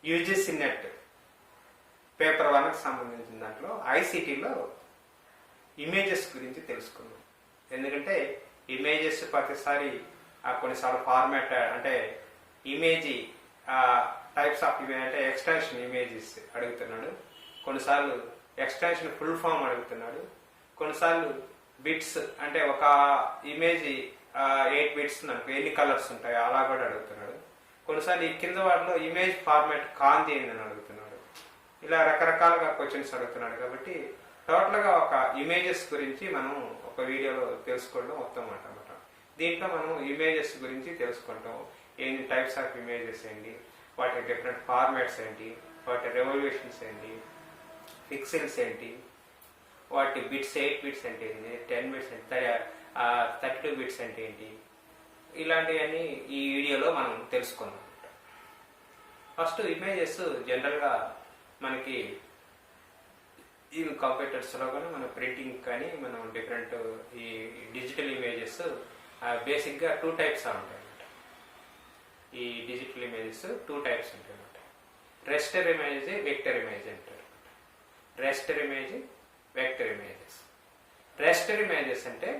UGC net paper 1కి సంబంధించిన దాంట్లో ఐసిటీలో ఇమేజెస్ గురించి తెలుసుకున్నాం. ఎందుకంటే ఇమేజెస్ ప్రతిసారి కొన్నిసార్లు ఫార్మాట్ అంటే ఇమేజ్ టైప్స్ ఆఫ్ ఇమేజ్ అంటే ఎక్స్టెన్షన్ ఇమేజెస్ అడుగుతున్నాడు, కొన్నిసార్లు ఎక్స్టెన్షన్ ఫుల్ ఫామ్ అడుగుతున్నాడు, కొన్నిసార్లు బిట్స్ అంటే ఒక ఇమేజ్ 8 బిట్స్ అనుకో ఎన్ని కలర్స్ ఉంటాయో అలా కూడా అడుగుతున్నాడు, కొన్నిసార్లు ఈ కింద వాటిలో ఇమేజ్ ఫార్మాట్ కాంతి ఏందని అడుగుతున్నాడు. ఇలా రకరకాలుగా క్వశ్చన్స్ అడుగుతున్నాడు. కాబట్టి టోటల్గా ఒక ఇమేజెస్ గురించి మనం ఒక వీడియోలో తెలుసుకోవడం మొత్తం అనమాట. దీంట్లో మనం ఇమేజెస్ గురించి తెలుసుకుంటాం. ఏంటి టైప్స్ ఆఫ్ ఇమేజెస్ ఏంటి, వాటి డిఫరెంట్ ఫార్మాట్స్ ఏంటి, వాటి రెవల్యూషన్స్ ఏంటి, పిక్సెల్స్ ఏంటి, వాటి బిట్స్ 8 బిట్స్ అంటే ఏంటి, 10 బిట్స్ అంటే 32 బిట్స్ అంటే ఏంటి, ఇలాంటివన్నీ ఈ వీడియోలో మనం తెలుసుకుందాం. ఫస్ట్ ఇమేజెస్ జనరల్గా మనకి ఈ కంప్యూటర్స్లో కానీ మన ప్రింటింగ్ కానీ మనం డిఫరెంట్ ఈ డిజిటల్ ఇమేజెస్ బేసిక్గా 2 టైప్స్ ఉంటాయి అన్నమాట. ఈ డిజిటల్ ఇమేజెస్ 2 టైప్స్ ఉంటాయి అన్నమాట. రెస్టర్ ఇమేజ్, వెక్టర్ ఇమేజ్ అంటారు. రెస్టర్ ఇమేజ్, వెక్టర్ ఇమేజెస్. రెస్టర్ ఇమేజెస్ అంటే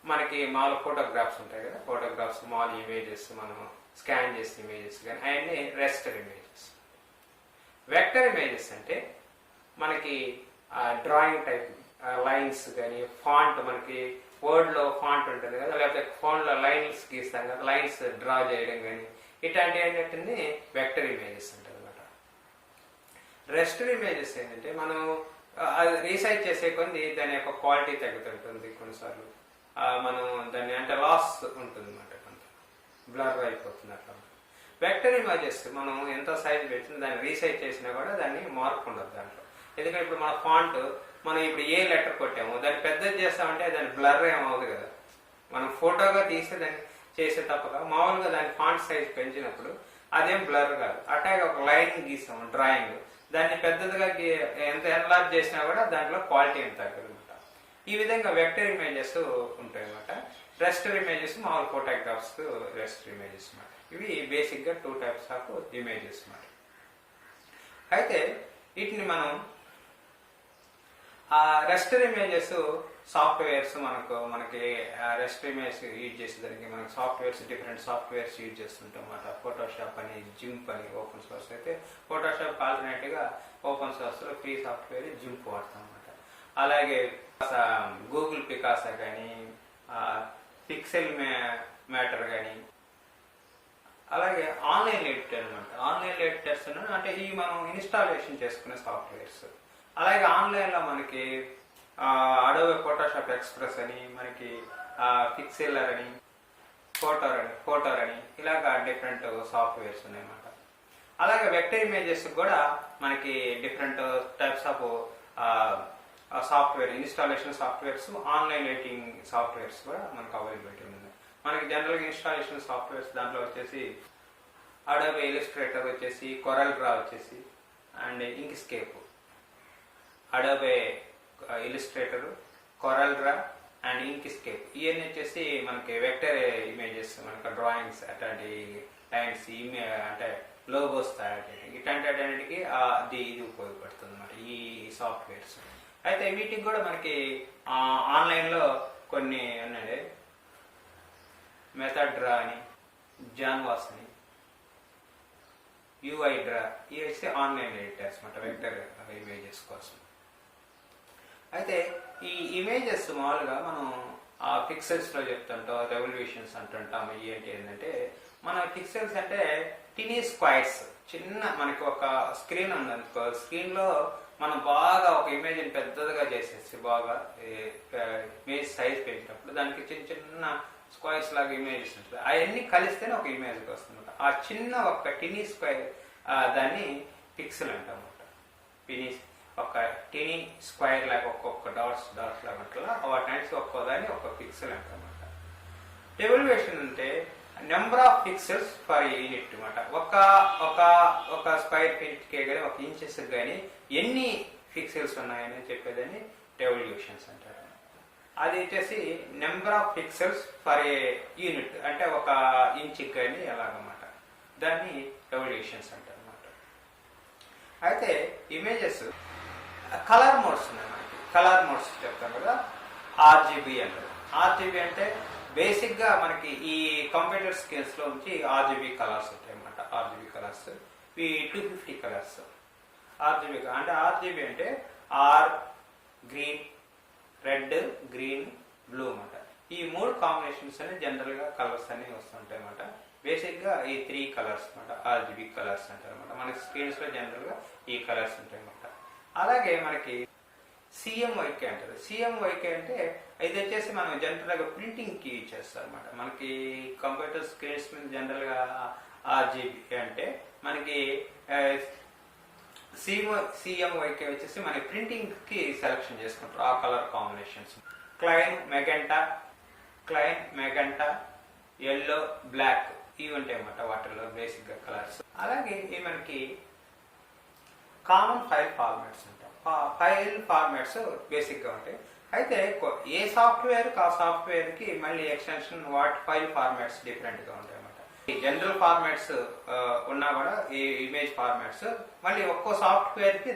మనకి మామూలు ఫోటోగ్రాఫ్స్ ఉంటాయి కదా, ఫోటోగ్రాఫ్స్ మామూలు ఇమేజెస్ మనం స్కాన్ చేసిన ఇమేజెస్ కానీ అవన్నీ రెస్టర్ ఇమేజెస్. వెక్టర్ ఇమేజెస్ అంటే మనకి డ్రాయింగ్ టైప్ లైన్స్ కానీ ఫాంట్, మనకి వర్డ్లో ఫాంట్ ఉంటుంది కదా, లేకపోతే ఫోన్లో లైన్స్ గీస్తాం కదా, లైన్స్ డ్రా చేయడం కానీ ఇట్లాంటివి ఏంటంటే వెక్టర్ ఇమేజెస్ అంటారు అనమాట. రెస్టర్ ఇమేజెస్ ఏంటంటే మనం అది రీసైజ్ చేసే కొద్ది దాని యొక్క క్వాలిటీ తగ్గుతుంటుంది, కొన్నిసార్లు మనం దాన్ని అంటే లాస్ ఉంటుంది అనమాట, కొంత బ్లర్ అయిపోతుంది అట్లా. వెక్టర్ ఇమేజెస్ మనం ఎంత సైజ్ పెట్టినా దాన్ని రీసైజ్ చేసినా కూడా దాన్ని మార్పు ఉండదు దాంట్లో. ఎందుకంటే ఇప్పుడు మన ఫాంట్ మనం ఇప్పుడు ఏ లెటర్ కొట్టాము దాన్ని పెద్దది చేస్తామంటే దాన్ని బ్లర్ ఏమవుతుంది కదా, మనం ఫోటోగా తీస్తే దాన్ని చేసే తప్పక మామూలుగా దాని ఫాంట్ సైజ్ పెంచినప్పుడు అదేం బ్లర్ కాదు. అట్లాగే ఒక లైన్ గీసాము డ్రాయింగ్, దాన్ని పెద్దదిగా ఎంత ఎన్లార్జ్ చేసినా కూడా దాంట్లో క్వాలిటీ ఎంత తగ్గదు అనమాట. ఈ విధంగా వెక్టర్ ఇమేజెస్ ఉంటాయి అనమాట. రెస్టర్ ఇమేజెస్ మామూలు ఫోటోగ్రాఫ్స్ రెస్టర్ ఇమేజెస్ అనమాట. ఇవి బేసిక్గా 2 టైప్స్ ఆఫ్ ఇమేజెస్ అనమాట. అయితే వీటిని మనం రెస్టర్ ఇమేజెస్ సాఫ్ట్వేర్స్ మనకి రెస్టర్ ఇమేజ్ యూజ్ చేసేదానికి మనకి సాఫ్ట్వేర్స్ డిఫరెంట్ సాఫ్ట్వేర్స్ యూజ్ చేస్తుంటాం అన్నమాట. ఫోటోషాప్ అని, జింప్ అని ఓపెన్ సోర్స్ అయితే, ఫోటోషాప్ ఆల్టర్నేటివ్గా ఓపెన్ సోర్స్లో ఫ్రీ సాఫ్ట్వేర్ జింప్ వాడతాం అనమాట. అలాగే గూగుల్ పికాసా కానీ, పిక్సెల్ మ్యాటర్ కానీ, అలాగే ఆన్లైన్ ఎడిటర్ అనమాట. ఆన్లైన్ ఎడిటర్స్ అంటే ఇవి మనం ఇన్స్టాలేషన్ చేసుకునే సాఫ్ట్వేర్స్. అలాగే ఆన్లైన్లో మనకి అడోబే ఫోటోషాప్ ఎక్స్ప్రెస్ అని, మనకి పిక్సెల్లర్ అని, ఫోటోర్ అని ఇలాగ డిఫరెంట్ సాఫ్ట్వేర్స్ ఉన్నాయన్నమాట. అలాగే వెక్టర్ ఇమేజెస్ కూడా మనకి different types of software installation softwares, online editing softwares కూడా మనకు అవైలబిలిటీ ఉంది. మనకి జనరల్గా ఇన్స్టాలేషన్ సాఫ్ట్వేర్స్ దాంట్లో వచ్చేసి అడోబే ఇలిస్ట్రేటర్ వచ్చేసి, కొరల్ డ్రా వచ్చేసి, and Inkscape. Adobe Illustrator, Corel Draw and Inkscape ఇవన్నీ వచ్చేసి మనకి వెక్టర్ ఇమేజెస్, మనకి డ్రాయింగ్స్ అట్లాంటి లైన్స్ అంటే లోగోస్ తయారు చేయడానికి ఇట్లాంటికి ఇది ఉపయోగపడుతుంది అన్నమాట ఈ సాఫ్ట్వేర్స్. అయితే వీటికి కూడా మనకి ఆన్లైన్లో కొన్ని ఉన్నాయి. మెథడ్ డ్రా అని, జాన్వాస్ అని, యూఐ డ్రా, ఇవి వచ్చి ఆన్లైన్ ఎడిటర్స్ అన్నమాట వెక్టర్ ఇమేజెస్ కోసం. అయితే ఈ ఇమేజెస్ మామూలుగా మనం పిక్సెల్స్లో చెప్తుంటాం, రెవల్యూషన్స్ అంటుంటాం. ఏంటంటే మన పిక్సెల్స్ అంటే టినీ స్క్వైర్స్, చిన్న మనకి ఒక స్క్రీన్ ఉందనుకో, స్క్రీన్లో మనం బాగా ఒక ఇమేజ్ని పెద్దదిగా చేసేసి బాగా ఇమేజ్ సైజ్ పెంచినప్పుడు దానికి చిన్న చిన్న స్క్వైర్స్ లాగా ఇమేజెస్ ఉంటుంది. అవన్నీ కలిస్తేనే ఒక ఇమేజ్కి వస్తుంది. ఆ చిన్న ఒక టినీ స్క్వైర్ దాన్ని పిక్సెల్ అంటాం అన్నమాట. ఒక టినీ స్క్వైర్ లాగా ఒక్కొక్క డాట్స్ లాగా అట్లా వాటి ఒక్కోదాన్ని ఒక పిక్సెల్ అంటామన్నమాట. రెవల్యూషన్ అంటే number of pixels for unit అనమాట. ఒక స్క్వైర్ ఫీట్కే కానీ ఒక ఇంచెస్ కానీ ఎన్ని పిక్సెల్స్ ఉన్నాయని చెప్పేదని రెవల్యూషన్స్ అంటారు. అది వచ్చేసి number of pixels for a unit, అంటే ఒక ఇంచ్కి కానీ ఎలాగన్నమాట. దాన్ని రెవల్యూషన్స్ అంటారు అన్నమాట. అయితే ఇమేజెస్ కలర్ మోడ్స్ ఉన్నాయి మనకి. కలర్ మోడ్స్ చెప్తాం కదా, ఆర్జీబీ అంటారు. ఆర్జీబీ అంటే బేసిక్గా మనకి ఈ కంప్యూటర్ స్కిల్స్లో నుంచి ఆర్జీబీ కలర్స్ ఉంటాయి అన్నమాట. ఆర్జీబీ కలర్స్ ఈ 250 కలర్స్ ఆర్జీబీ. అంటే ఆర్జీబీ అంటే R, green, red, green, blue అన్నమాట. ఈ 3 కాంబినేషన్స్ అని జనరల్గా కలర్స్ అన్ని వస్తుంటాయి అన్నమాట. బేసిక్గా ఈ 3 కలర్స్ అనమాట ఆర్జీబీ కలర్స్ అంటారు అనమాట. మనకి స్క్రీన్స్లో జనరల్గా ఈ కలర్స్ ఉంటాయి అన్నమాట. అలాగే మనకి సిఎంవైకే అంటారు. సిఎంవైకే అంటే ఇది వచ్చేసి మనం జనరల్గా ప్రింటింగ్కి యూజ్ చేస్తాం అనమాట. మనకి కంప్యూటర్ స్క్రీన్స్ మీద జనరల్గా ఆర్జీబీ అంటే మనకి సిఎంవైకే వచ్చేసి మనకి ప్రింటింగ్కి సెలెక్షన్ చేసుకుంటారు ఆ కలర్ కాంబినేషన్స్. క్లైన్, మెగంటా, ఎల్లో, బ్లాక్ ఇవి ఉంటాయి అన్నమాట వాటిల్లో బేసిక్గా కలర్స్. అలాగే ఇవి మనకి కామన్ ఫైల్ ఫార్మాట్స్ ఉంటాయి. ఫైల్ ఫార్మాట్స్ బేసిక్గా ఉంటాయి. అయితే ఏ సాఫ్ట్వేర్కి ఆ సాఫ్ట్వేర్కి మళ్ళీ ఎక్స్టెన్షన్ వాటి ఫైల్ ఫార్మాట్స్ డిఫరెంట్గా ఉంటాయి అన్నమాట. ఈ జనరల్ ఫార్మాట్స్ ఉన్నా కూడా ఈ ఇమేజ్ ఫార్మాట్స్ మళ్ళీ ఒక్కో సాఫ్ట్వేర్కి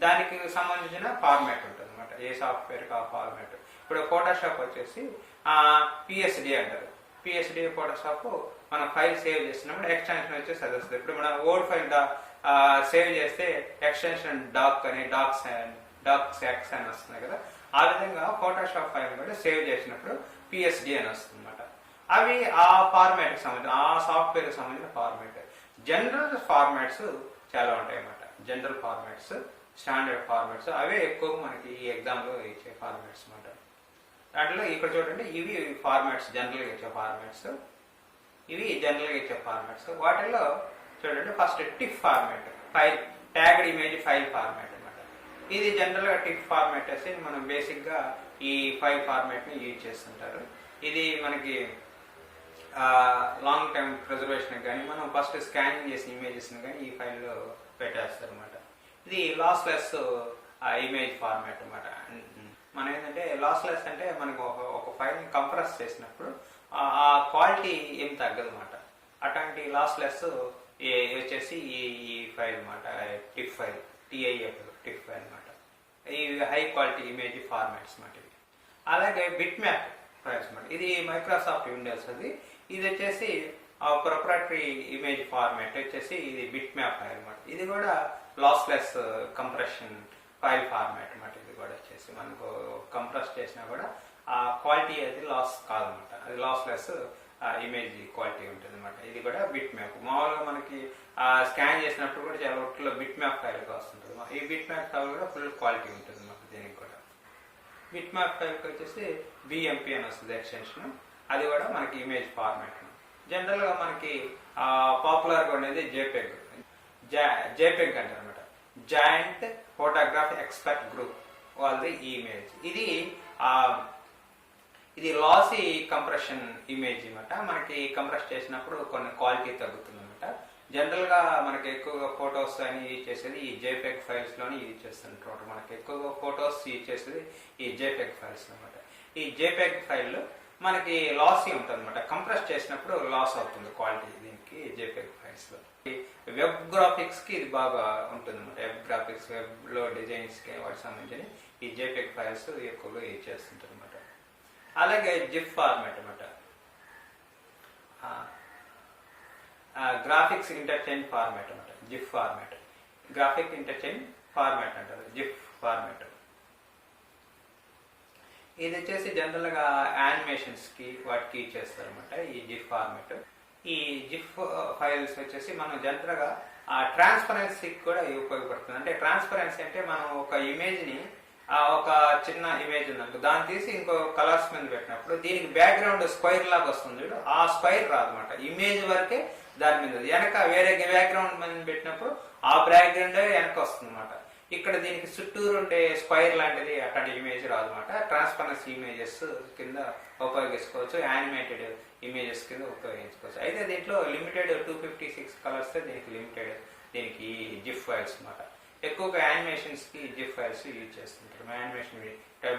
దానికి సంబంధించిన ఫార్మాట్ ఉంటుంది అనమాట. ఏ సాఫ్ట్వేర్కి ఆ ఫార్మాట్. ఇప్పుడు ఫోటోషాప్ వచ్చేసి పిఎస్డి అంటారు. పిఎస్డి ఫోటోషాప్ మనం ఫైల్ సేవ్ చేసినప్పుడు ఎక్స్టెన్షన్ వచ్చేసి అది వస్తుంది. ఇప్పుడు మనం వర్డ్ ఫైల్ సేవ్ చేస్తే ఎక్స్టెన్షన్ డాక్స్ ఎక్స్ అని వస్తుంది కదా, ఆ విధంగా ఫోటోషాప్ ఫైల్ కూడా సేవ్ చేసినప్పుడు పిఎస్డి అని వస్తుంది అనమాట. అవి ఆ ఫార్మాట్కి సంబంధించిన ఆ సాఫ్ట్వేర్కి సంబంధించిన ఫార్మాట్. జనరల్ ఫార్మాట్స్ చాలా ఉంటాయి అన్నమాట. జనరల్ ఫార్మాట్స్, స్టాండర్డ్ ఫార్మాట్స్ అవే ఎక్కువ మనకి ఈ ఎగ్జామ్లో ఇచ్చే ఫార్మాట్స్ అన్నమాట. దాంట్లో ఇక్కడ చూడండి ఇవి ఫార్మాట్స్, జనరల్గా ఇచ్చే ఫార్మాట్స్. ఇవి జనరల్గా ఇచ్చే ఫార్మాట్స్. వాటిల్లో చూడండి first TIFF format, file tagged image file format అనమాట. ఇది జనరల్గా టిఫ్ ఫార్మాట్ వేసి మనం బేసిక్గా ఈ ఫైల్ ఫార్మాట్ని యూజ్ చేస్తుంటారు. ఇది మనకి లాంగ్ టైమ్ ప్రిజర్వేషన్ కానీ మనం ఫస్ట్ స్కానింగ్ చేసిన ఇమేజెస్ని కానీ ఈ ఫైల్లో పెట్టేస్తారు అనమాట. ఇది లాస్లెస్ ఇమేజ్ ఫార్మాట్ అనమాట. మనం ఏంటంటే లాస్లెస్ అంటే మనకు ఒక ఫైల్ని కంప్రెస్ చేసినప్పుడు ఆ క్వాలిటీ ఏం తగ్గదు అనమాట. అట్లాంటి లాస్లెస్ వచ్చేసి ఈ ఫైల్ అనమాట, టిఫ్ ఫైల్, టిఐఎఫ్ టిఫ్ ఫైల్ అనమాట. ఈ హై క్వాలిటీ ఇమేజ్ ఫార్మాట్స్ అనమాట ఇవి. అలాగే బిట్ మ్యాప్ ఫైల్స్ అనమాట. ఇది మైక్రోసాఫ్ట్ విండోస్ అది. ఇది వచ్చేసి ప్రొప్రైటరీ ఇమేజ్ ఫార్మాట్ వచ్చేసి ఇది బిట్ మ్యాప్ ఫైల్ అనమాట. ఇది కూడా లాస్లెస్ కంప్రెషన్ ఫైల్ ఫార్మాట్ అనమాట. ఇది కూడా వచ్చేసి మనకు కంప్రెస్ చేసినా కూడా ఆ క్వాలిటీ అది లాస్ కాదనమాట. అది లాస్లెస్ ఇమేజ్ క్వాలిటీ ఉంటుంది అనమాట. ఇది కూడా బిట్ మ్యాప్. మామూలుగా మనకి స్కాన్ చేసినప్పుడు కూడా చాలా ఒట్లో బిట్ మ్యాప్ ఫైల్గా వస్తుంటుంది. ఈ బిట్ మ్యాప్ ఫైల్ కూడా ఫుల్ క్వాలిటీ ఉంటుంది అనమాట. దీనికి కూడా బిట్ మ్యాప్ ఫైల్కి వచ్చేసి బిఎంపి అని వస్తుంది ఎక్స్టెన్షన్. అది కూడా మనకి ఇమేజ్ ఫార్మాట్. జనరల్గా మనకి పాపులర్గా ఉండేది జేపెగ్ అంటారు అనమాట. జాయింట్ ఫోటోగ్రాఫ్ ఎక్స్పర్ట్ గ్రూప్ వాళ్ళది ఈ ఇమేజ్. ఇది లాసీ కంప్రెషన్ ఇమేజ్ అనమాట. మనకి కంప్రెస్ చేసినప్పుడు కొన్ని క్వాలిటీ తగ్గుతుంది అనమాట. జనరల్గా మనకి ఎక్కువగా ఫొటోస్ అని యూజ్ చేసేది ఈ జేపెగ్ ఫైల్స్లోనే యూజ్ చేస్తుంటారు. మనకి ఎక్కువగా ఫొటోస్ యూజ్ చేసేది ఈ జేపెగ్ ఫైల్స్ అనమాట. ఈ జేపెగ్ ఫైల్ మనకి లాసీ ఉంటుంది అనమాట. కంప్రెస్ చేసినప్పుడు లాస్ అవుతుంది క్వాలిటీ దీనికి జేపెగ్ ఫైల్స్లో. వెబ్ గ్రాఫిక్స్కి ఇది బాగా ఉంటుంది అనమాట. వెబ్ గ్రాఫిక్స్, వెబ్లో డిజైన్స్కి వాటికి సంబంధించి ఈ జేపెగ్ ఫైల్స్ ఎక్కువగా యూజ్ చేస్తుంటారు అనమాట. అలాగే జిఫ్ ఫార్మాట్ అనమాట. గ్రాఫిక్స్ ఇంటర్చేంజ్ ఫార్మాట్ అనమాట. GIF format, graphic interchange format అంటారు జిఫ్ ఫార్మాట్. ఇది వచ్చేసి జనరల్గా యానిమేషన్స్కి వాటికి యూజ్ చేస్తారు అనమాట ఈ జిఫ్ ఫార్మాట్. ఈ జిఫ్ ఫైల్స్ వచ్చేసి మనం జనరల్గా ట్రాన్స్పరెన్సీకి కూడా ఉపయోగపడుతుంది. అంటే ట్రాన్స్పరెన్సీ అంటే మనం ఒక ఇమేజ్ని ఒక చిన్న ఇమేజ్ ఉందనుకో, దాన్ని తీసి ఇంకో కలర్స్ మీద పెట్టినప్పుడు దీనికి బ్యాక్గ్రౌండ్ స్క్వైర్ లాగా వస్తుంది. ఆ స్క్వైర్ రాదనమాట. ఇమేజ్ వరకే దాని మీద, వెనక వేరే బ్యాక్గ్రౌండ్ మీద పెట్టినప్పుడు ఆ బ్యాక్గ్రౌండ్ వెనక వస్తుంది అనమాట. ఇక్కడ దీనికి చుట్టూరు ఉంటే స్క్వైర్ లాంటిది అట్లాంటి ఇమేజ్ రాదనమాట. ట్రాన్స్పరెన్సీ ఇమేజెస్ కింద ఉపయోగించుకోవచ్చు, యానిమేటెడ్ ఇమేజెస్ కింద ఉపయోగించుకోవచ్చు. అయితే దీంట్లో లిమిటెడ్ 256 కలర్స్ దీనికి లిమిటెడ్, దీనికి జిఫ్ ఫైల్స్ అనమాట. ఎక్కువగా యానిమేషన్స్కి జిఫ్ ఫైల్స్ యూజ్ చేస్తుంటారు. యానిమేషన్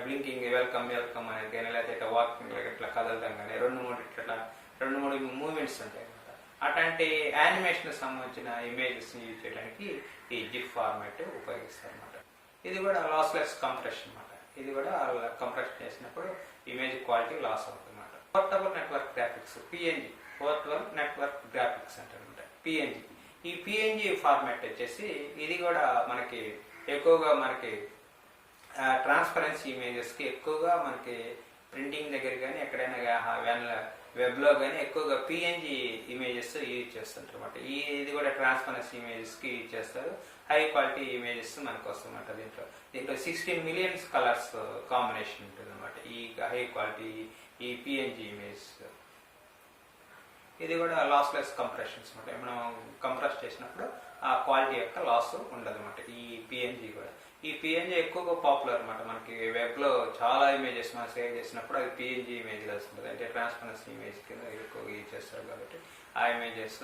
బ్లింకింగ్, వెల్కమ్ అనేది కానీ, లేకపోతే ఇట్లా వాకింగ్ ఇట్లా కదలడం కానీ, రెండు మూడు మూమెంట్స్ ఉంటాయి అనమాట. అట్లాంటి యానిమేషన్ సంబంధించిన ఇమేజెస్ యూజ్ చేయడానికి ఈ జిఫ్ ఫార్మాట్ ఉపయోగిస్తారు అనమాట. ఇది కూడా లాస్లెస్ కంప్రెషన్ అనమాట. ఇది కూడా కంప్రెషన్ చేసినప్పుడు ఇమేజ్ క్వాలిటీ లాస్ అవుతుంది అనమాట. Portable network graphics PNG, portable network graphics అంటారనమాట పిఎన్జి. ఈ పిఎన్జి ఫార్మాట్ వచ్చేసి ఇది కూడా మనకి ఎక్కువగా మనకి ట్రాన్స్పరెన్సీ ఇమేజెస్కి ఎక్కువగా మనకి ప్రింటింగ్ దగ్గర కానీ ఎక్కడైనా వెబ్లో కానీ ఎక్కువగా పిఎన్జి ఇమేజెస్ యూజ్ చేస్తుంటారు అనమాట. ఇది కూడా ట్రాన్స్పరెన్సీ ఇమేజెస్కి యూజ్ చేస్తారు. హై క్వాలిటీ ఇమేజెస్ మనకు వస్తుందన్నమాట. దీంట్లో 16 మిలియన్స్ కలర్స్ కాంబినేషన్ ఉంటుంది అనమాట ఈ హై క్వాలిటీ ఈ పిఎన్జి ఇమేజెస్. ఇది కూడా లాస్లెస్ కంప్రెషన్స్ అనమాట. మనం కంప్రెస్ చేసినప్పుడు ఆ క్వాలిటీ యొక్క లాస్ ఉండదు అనమాట ఈ పిఎన్జి కూడా. ఈ పిఎన్జి ఎక్కువగా పాపులర్ అనమాట. మనకి వెబ్లో చాలా ఇమేజెస్ మనం సేవ్ చేసినప్పుడు అది పిఎన్జి ఇమేజ్లో వస్తుంది. అంటే ట్రాన్స్పరెన్సీ ఇమేజ్ కింద ఎక్కువగా యూజ్ చేస్తారు కాబట్టి ఆ ఇమేజెస్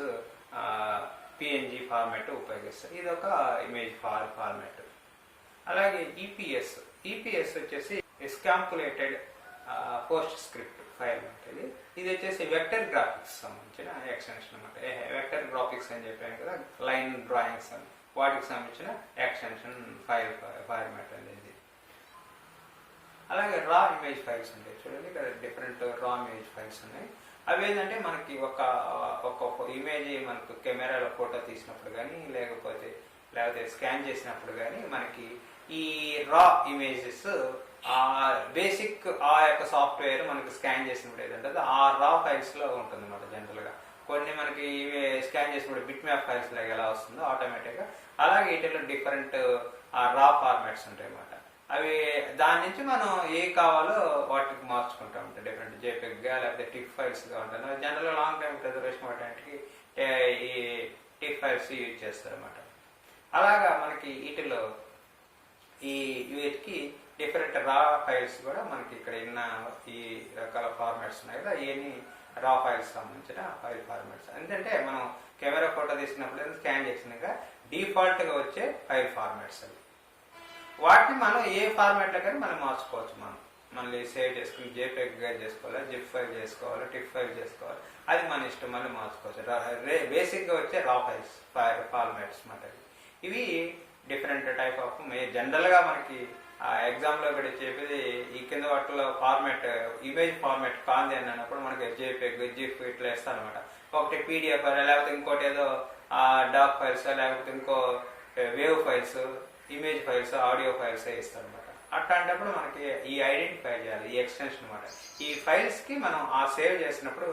పిఎన్జి ఫార్మాట్ ఉపయోగిస్తారు. ఇది ఒక ఇమేజ్ ఫార్మాట్. అలాగే ఈపీఎస్ వచ్చేసి స్కాంపులేటెడ్ పోస్ట్ స్క్రిప్ట్ ఫైల్ ఉంటుంది. ఇది వచ్చేసి వెక్టర్ గ్రాఫిక్స్ సంబంధించిన ఎక్స్టెన్షన్ అనమాట. వెక్టర్ గ్రాఫిక్స్ అని చెప్పాను కదా, లైన్ డ్రాయింగ్స్ అని వాటికి సంబంధించిన ఎక్స్టెన్షన్ ఫార్మాట్ అనేది. అలాగే రా ఇమేజ్ ఫైల్స్ ఉంటాయి చూడండి, ఇక్కడ డిఫరెంట్ రా ఇమేజ్ ఫైల్స్ ఉన్నాయి. అవి ఏంటంటే మనకి ఒక్కొక్క ఇమేజ్ మనకు కెమెరాలో ఫోటో తీసినప్పుడు కానీ లేకపోతే స్కాన్ చేసినప్పుడు కానీ మనకి ఈ రా ఇమేజెస్ ఆ బేసిక్ ఆ యొక్క సాఫ్ట్వేర్ మనకి స్కాన్ చేసినప్పుడు ఏదంటే ఆ రా ఫైల్స్ లో ఉంటుంది అనమాట. జనరల్ గా కొన్ని మనకి స్కాన్ చేసినప్పుడు బిట్ మ్యాప్ ఫైల్స్ లాగా ఎలా వస్తుందో ఆటోమేటిక్ గా అలాగే వీటిలో డిఫరెంట్ రా ఫార్మాట్స్ ఉంటాయి అన్నమాట. అవి దాని నుంచి మనం ఏ కావాలో వాటికి మార్చుకుంటా ఉంటాం. డిఫరెంట్ జేపెగ్ గా లేకపోతే టిఫ్ ఫైల్స్ గా ఉంటాయి. జనరల్ గా లాంగ్ టైం ప్రిజర్వేషన్ వాటికి ఈ టిఫ్ ఫైల్స్ యూజ్ చేస్తారు అనమాట. అలాగా మనకి వీటిలో వీటికి డిఫరెంట్ రా ఫైల్స్ కూడా మనకి ఇక్కడ ఉన్న ఈ రకాల ఫార్మాట్స్ ఉన్నాయి కదా, ఇవన్నీ రా ఫైల్స్ సంబంధించిన ఫైల్ ఫార్మాట్స్. ఎందుకంటే మనం కెమెరా ఫోటో తీసినప్పుడు స్కాన్ చేసినాక డిఫాల్ట్ గా వచ్చే ఫైల్ ఫార్మాట్స్ అవి. వాటిని మనం ఏ ఫార్మాట్లో కానీ మనం మార్చుకోవచ్చు. మనం మళ్ళీ సేవ్ చేసుకుని జేపెగ్ గా చేసుకోవాలి, జిప్ ఫైల్ చేసుకోవాలి, టిఫ్ ఫైల్ చేసుకోవాలి, అది మన ఇష్టం, మళ్ళీ మార్చుకోవచ్చు. బేసిక్ గా వచ్చే రా ఫైల్స్ ఫార్మాట్స్ అన్నమాట. ఇవి డిఫరెంట్ టైప్ ఆఫ్ జనరల్ గా మనకి ఎగ్జామ్ లో కూడా చెప్పేది ఈ కింద వాటిలో ఫార్మాట్ ఇమేజ్ ఫార్మాట్ కాంది అని అన్నప్పుడు మనకి జేపెగ్ జిప్ ఇట్లా వేస్తాను అనమాట. ఒకటి పీడిఎఫ్ లేకపోతే ఇంకోటి ఏదో డాక్ ఫైల్స్ లేకపోతే ఇంకో wave files, image files, audio files ఇస్తారు అనమాట. అట్లాంటప్పుడు మనకి ఈ ఐడెంటిఫై చేయాలి ఈ ఎక్స్టెన్షన్ అనమాట. ఈ ఫైల్స్ కి మనం ఆ సేవ్ చేసినప్పుడు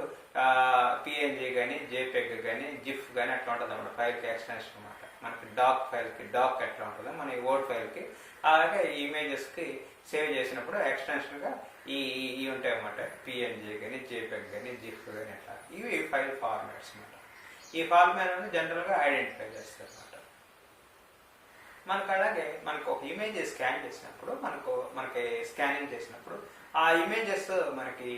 పిఎన్జి కానీ జేపెగ్ కానీ జిఫ్ కానీ అట్లా ఉంటుంది అనమాట. ఫైల్ కి ఎక్స్టెన్షన్ అనమాట. మనకి డాక్ ఫైల్ కి డాక్ ఎట్లా ఉంటుందో మన వర్డ్ ఫైల్ కి అలాగే ఇమేజెస్ కి సేవ్ చేసినప్పుడు ఎక్స్టెన్షన్ గా ఈ ఉంటాయి అన్నమాట. పిఎన్జి కానీ జేపెగ్ కానీ జిఫ్ కానీ అట్లా ఇవి ఫైల్ ఫార్మాట్స్ అనమాట. ఈ ఫార్మాట్ జనరల్ గా ఐడెంటిఫై చేస్తారు అనమాట. మనకు అలాగే మనకు ఒక ఇమేజ్ స్కాన్ చేసినప్పుడు మనకి స్కానింగ్ చేసినప్పుడు ఆ ఇమేజెస్ మనకి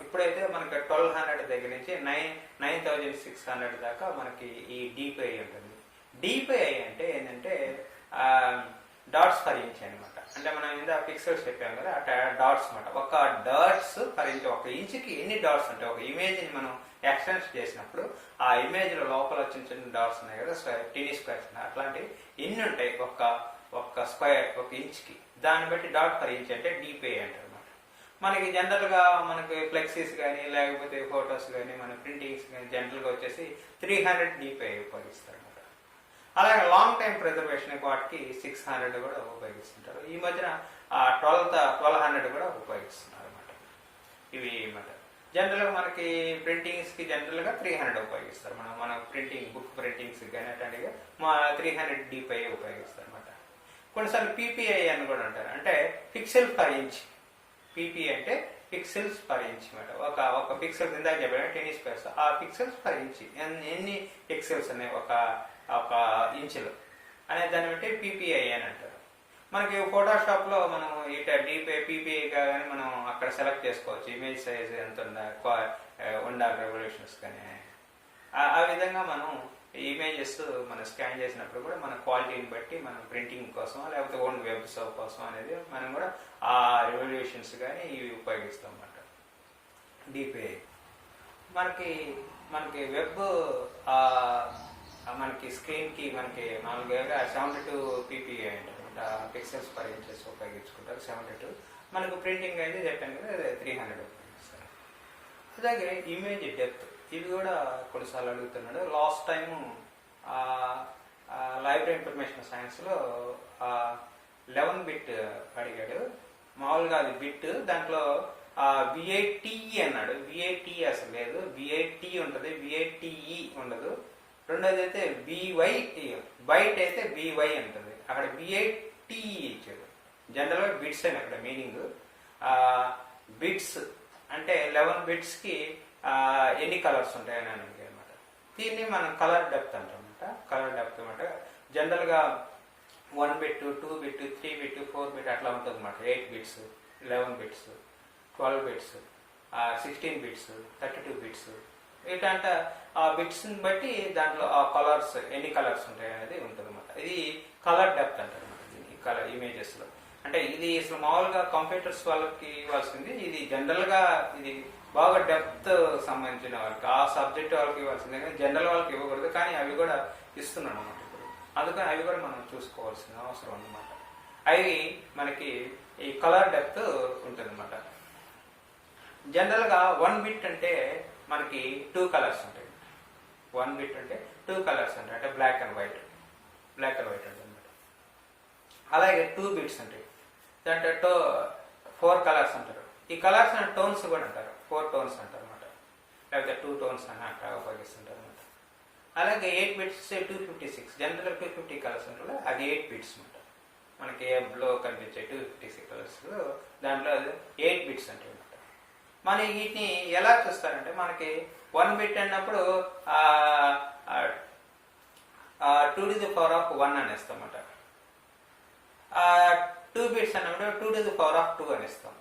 ఇప్పుడైతే మనకి 1200 దగ్గర నుంచి 9600 దాకా మనకి ఈ డిపిఐ ఉంటుంది. డిపిఐ అంటే ఏంటంటే డాట్స్ పర్ ఇంచ్ అనమాట. అంటే మనం ఇందా పిక్సెల్స్ చెప్పాం కదా, అట్లా డాట్స్ అనమాట. ఒక డాట్స్ పర్ ఇంచ్, ఒక ఇంచుకి ఎన్ని డాట్స్ ఉంటాయి. ఒక ఇమేజ్ ని మనం ఎక్స్టెన్స్ చేసినప్పుడు ఆ ఇమేజ్ లో లోపల చిన్న చిన్న డాట్స్ ఉన్నాయి కదా, టీనీ స్క్వేర్స్, అట్లాంటివి ఎన్ని ఉంటాయి ఒక స్క్వేర్ ఒక ఇంచ్ కి. దాన్ని బట్టి డాట్ పర్ ఇంచ్ అంటే డిపిఐ అంటారు అనమాట. మనకి జనరల్ గా మనకి ఫ్లెక్సీస్ కానీ లేకపోతే ఫొటోస్ కానీ మన ప్రింటింగ్స్ కానీ జనరల్ గా వచ్చేసి 300 డిపిఐ ఉపయోగిస్తారు అనమాట. అలాగే లాంగ్ టైం ప్రిజర్వేషన్ వాటికి 600 కూడా ఉపయోగిస్తుంటారు. ఈ మధ్యన 1200 కూడా ఉపయోగిస్తున్నారు అనమాట. ఇవి అనమాట. జనరల్ గా మనకి ప్రింటింగ్స్ కి జనరల్ గా 300 ఉపయోగిస్తారు. మన ప్రింటింగ్ బుక్ ప్రింటింగ్స్ కానీ అట్లాంటిగా 300 డిపిఐ ఉపయోగిస్తారు అనమాట. కొన్నిసార్లు పీపీఐ అని కూడా అంటారు. అంటే పిక్సెల్ పర్ ఇంచ్. పీపీఐ అంటే పిక్సెల్స్ పర్ ఇంచ్ అనమాట. ఒక పిక్సెల్ ఇందాక చెప్పాను టెన్నిస్ స్క్వేర్స్, ఆ పిక్సెల్స్ పర్ ఇంచ్ ఎన్ని పిక్సెల్స్ ఉన్నాయి ఒక ఇంచులు అనే దాన్ని బట్టి పీపీఐ అని అంటారు. మనకి ఫోటోషాప్ లో మనం ఇట డిపిఐ పీపీఐ కానీ మనం అక్కడ సెలెక్ట్ చేసుకోవచ్చు. ఇమేజ్ సైజ్ ఎంత ఉండాలి రెవల్యూషన్స్ కానీ ఆ విధంగా మనం ఇమేజెస్ మనం స్కాన్ చేసినప్పుడు కూడా మన క్వాలిటీని బట్టి మనం ప్రింటింగ్ కోసం లేకపోతే ఓన్ వెబ్ సర్వ్ కోసం అనేది మనం కూడా ఆ రెవల్యూషన్స్ కానీ ఇవి ఉపయోగిస్తాం అన్నమాట డిపిఐ. మనకి మనకి వెబ్ మనకి స్క్రీన్కి మనకి మామూలుగా 72 ppi అనమాట, పిక్సెల్స్ పర్ ఇంచెస్ ఉపయోగించుకుంటారు. 72. మనకు ప్రింటింగ్ అయితే చెప్పాను కదా 300 ఉపయోగిస్తారు. అలాగే ఇమేజ్ డెప్త్, ఇవి కూడా కొన్నిసార్లు అడుగుతున్నాడు. లాస్ట్ టైము లైబ్రరీ ఇన్ఫర్మేషన్ సైన్స్లో 11 బిట్ అడిగాడు. మామూలుగా అది బిట్, దాంట్లో విఐటిఈ అన్నాడు. విఐటిఈ అసలు లేదు, విఐటి ఉంటుంది, విఐటిఈ ఉండదు. రెండోది అయితే బివై, బైట్ అయితే బివై ఉంటుంది, అక్కడ విఐటిఈ ఇచ్చాడు. జనరల్గా బిట్స్ అని అక్కడ మీనింగ్. బిట్స్ అంటే 11 బిట్స్కి ఎన్ని కలర్స్ ఉంటాయని అడిగాడు అనమాట. దీన్ని మనం కలర్ డెప్త్ అంటామన్నమాట. కలర్ డెప్త్ అనమాట. జనరల్గా 1 బిట్, 2 బిట్, 3 బిట్, 4 బిట్ అట్లా ఉంటుంది అనమాట. 8 bits, 11 bits, 12 bits, 16 bits, 32 bits, ఏంటంటే ఆ బిట్స్ని బట్టి దాంట్లో ఆ కలర్స్ ఎన్ని కలర్స్ ఉంటాయి అనేది ఉంటుంది అనమాట. ఇది కలర్ డెప్త్ అంటారు అనమాట దీన్ని, కలర్ ఇమేజెస్లో. అంటే ఇది అసలు మామూలుగా కంప్యూటర్స్ వాళ్ళకి ఇవ్వాల్సింది, ఇది జనరల్గా ఇది బాగా డెప్త్ సంబంధించిన వాళ్ళకి, ఆ సబ్జెక్ట్ వాళ్ళకి ఇవ్వాల్సిందే కానీ జనరల్ వాళ్ళకి ఇవ్వకూడదు. కానీ అవి కూడా ఇస్తున్నాను అనమాట ఇప్పుడు. అందుకని అవి కూడా మనం చూసుకోవాల్సిన అవసరం అన్నమాట. అవి మనకి ఈ కలర్ డెప్త్ ఉంటుంది అనమాట. జనరల్గా 1 బిట్ అంటే మనకి 2 కలర్స్ ఉంటాయి. 1 బిట్ అంటే 2 కలర్స్ ఉంటాయి, అంటే బ్లాక్ అండ్ వైట్ ఉంటుంది అనమాట. అలాగే 2 బిట్స్ ఉంటాయి, దాంట్లో 4 కలర్స్ అంటారు. ఈ కలర్స్ అండ్ టోన్స్ కూడా అంటారు, 4 టోన్స్ అంటారు అనమాట, లేకపోతే 2 టోన్స్ అని అట్లా ఉపయోగిస్తుంటారు అనమాట. అలాగే 8 బిట్స్ 256, జనరల్గా 250 కలర్స్ ఉంటారు, అది 8 బిట్స్ అనమాట. మనకి ఏబ్లో కనిపించే 256 కలర్స్ దాంట్లో 8 బిట్స్ అంటే అనమాట. మన వీటిని ఎలా చూస్తారంటే మనకి 1 బిట్ అన్నప్పుడు 2^1 అనేస్తాం అన్నమాట. 2 బిట్స్ అన్నప్పుడు 2^2 అనేస్తాం.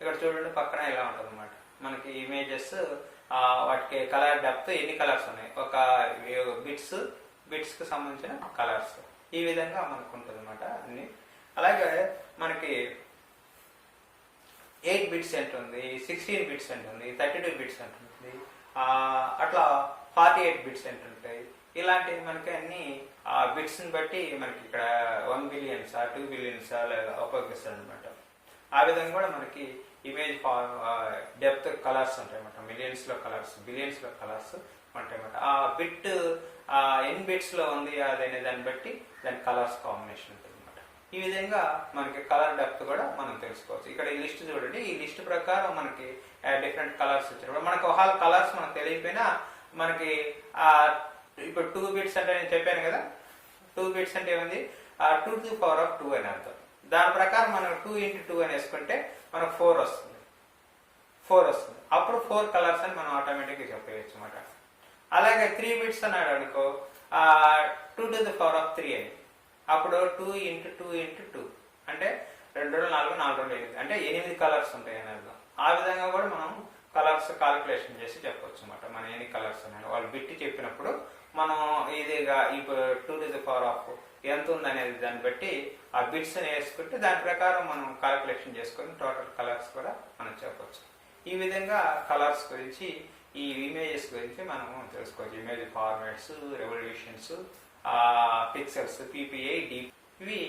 ఇక్కడ చూడండి పక్కన ఇలా ఉంటుంది అనమాట. మనకి ఇమేజెస్ వాటికి కలర్ డెప్త్ ఎన్ని కలర్స్ ఉన్నాయి, ఒక బిట్స్కి సంబంధించిన కలర్స్ ఈ విధంగా మనకు ఉంటుంది అనమాట అన్ని. అలాగే మనకి 8 బిట్స్ ఉంటుంది, 16 బిట్స్ ఉంటుంది, 32 బిట్స్ ఉంటుంది, అట్లా 48 బిట్స్ ఉంటాయి. ఇలాంటివి మనకి అన్ని బిట్స్ని బట్టి మనకి ఇక్కడ 1 బిలియన్స్ 2 బిలియన్స్ ఉపయోగిస్తారు అనమాట. ఆ విధంగా కూడా మనకి ఇమేజ్ డెప్త్ కలర్స్ ఉంటాయి అన్నమాట. మిలియన్స్లో కలర్స్, బిలియన్స్లో కలర్స్ ఉంటాయి అన్నమాట. ఆ బిట్ ఎన్ని బిట్స్లో ఉంది అదనే దాన్ని బట్టి దాని కలర్స్ కాంబినేషన్ ఉంటుంది అనమాట. ఈ విధంగా మనకి కలర్ డెప్త్ కూడా మనం తెలుసుకోవచ్చు. ఇక్కడ ఈ లిస్ట్ చూడండి, ఈ లిస్ట్ ప్రకారం మనకి డిఫరెంట్ కలర్స్ వచ్చినప్పుడు మనకు ఒక కలర్స్ మనకు తెలియకపోయినా మనకి ఇప్పుడు 2 బిట్స్ అంటే నేను చెప్పాను కదా, 2 బిట్స్ అంటే ఏముంది 2^2 అని అర్థం. దాని ప్రకారం మనం 2 × 2 అని వేసుకుంటే మనకు 4 వస్తుంది. అప్పుడు 4 కలర్స్ అని మనం ఆటోమేటిక్గా చెప్పవచ్చు అన్నమాట. అలాగే 3 బిట్స్ అన్నాడు అనుకో 2^3 అని, అప్పుడు 2 × 2 × 2 అంటే 2 2 4 4 2 8 అంటే 8 కలర్స్ ఉంటాయి అని అర్థం. ఆ విధంగా కూడా మనం కలర్స్ కాలిక్యులేషన్ చేసి చెప్పవచ్చు అన్నమాట. మనం ఎన్ని కలర్స్ ఉన్నాయి వాళ్ళు బిట్టి చెప్పినప్పుడు మనం ఇదిగా ఇప్పుడు 2^4 ఎంత ఉందనేది దాన్ని బట్టి ఆ బిట్స్ వేసుకుంటే దాని ప్రకారం మనం కాలిక్యులేషన్ చేసుకొని టోటల్ కలర్స్ కూడా మనం చెప్పవచ్చు. ఈ విధంగా కలర్స్ గురించి, ఈ ఇమేజెస్ గురించి మనం తెలుసుకోవచ్చు. Image formats, revolutions, pixels, PPI, DPI, ఇవి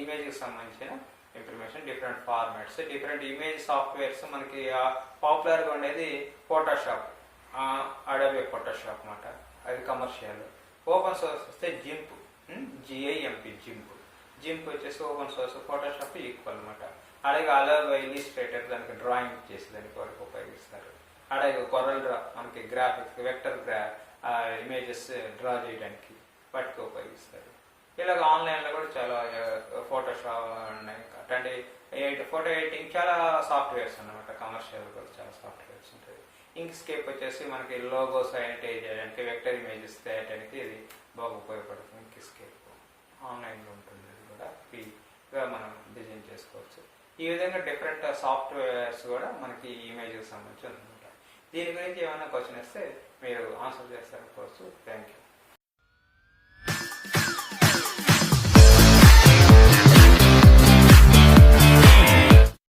ఇమేజ్కి సంబంధించిన information. Different formats, different image softwares మనకి పాపులర్గా ఉండేది ఫోటోషాప్, అడోబే ఫోటోషాప్ అన్నమాట, అది కమర్షియల్. ఓపెన్ సోర్స్ వస్తే GIMP, జింప్ వచ్చేసి ఓపెన్ సోర్స్, ఫోటోషాప్ ఈక్వల్ అనమాట. అలాగే అడోబే ఇల్లిస్ట్రేటర్ దానికి డ్రాయింగ్ చేసి దానికి వరకు ఉపయోగిస్తారు. అలాగే కొరల్ డ్రా మనకి గ్రాఫిక్స్, వెక్టర్ ఇమేజెస్ డ్రా చేయడానికి వాటికి ఉపయోగిస్తారు. ఇలాగ ఆన్లైన్లో కూడా చాలా ఫోటోషాప్ ఉన్నాయి, ఫోటో ఎడిటింగ్ చాలా సాఫ్ట్వేర్స్ అన్నమాట. కమర్షియల్ కూడా చాలా సాఫ్ట్వేర్స్ ఉంటాయి. ఇంక్స్కేప్ వచ్చేసి మనకి లోగోస్ ఐడెంటిఫై చేయడానికి, వెక్టర్ ఇమేజెస్ తేయడానికి ఇది బాగా ఉపయోగపడుతుంది. ఇంక్స్కేప్ ఆన్లైన్లో ఉంటుంది, అది కూడా ఫ్రీగా మనం డిజైన్ చేసుకోవచ్చు. ఈ విధంగా డిఫరెంట్ సాఫ్ట్వేర్స్ కూడా మనకి ఇమేజ్కి సంబంధించి ఉంటుంటాయి. దీని గురించి ఏమైనా క్వశ్చన్ వస్తే మీరు ఆన్సర్ చేస్తారనుకోవచ్చు. Thank you.